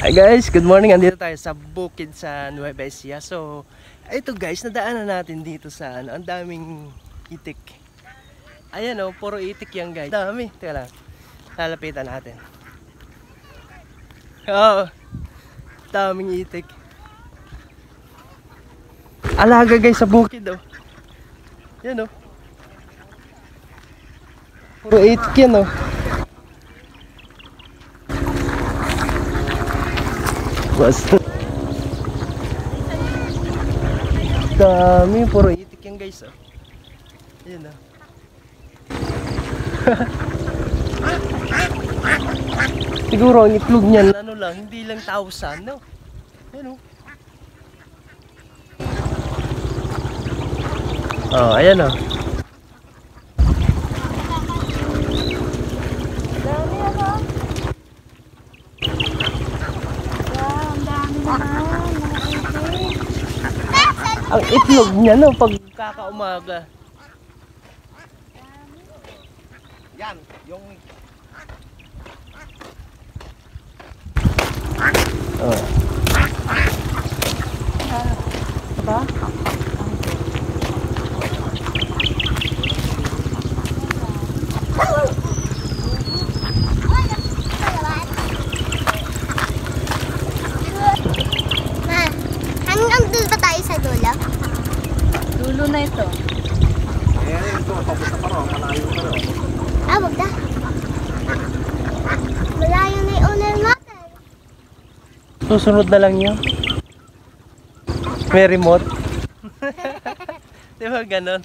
Hi guys, good morning. Andito tayo sa bukid sa Nueva Ecija. So, ito guys, nadaanan natin dito sa ang daming itik. Ayan o, puro itik yan guys. Dami, teka lang. Lalapitan natin. Oo, daming itik. Alaga guys sa bukid o. Yan o. Puro itik yan o. Basta. Dami, puro itik yan guys oh. Ayan oh. Siguro ang itlog niyan ano lang, hindi lang 1,000 no. Ayan oh. Oh, ayan oh. Ang itlog niya no, pag kakaumaga. Yan, yung oh. Ba? Dulo na ito. Ito, tapos na parang malayo na rin. Ah, wag na. Malayo na yung owner natin. Susunod na lang yun. May remote. Di ba ganon?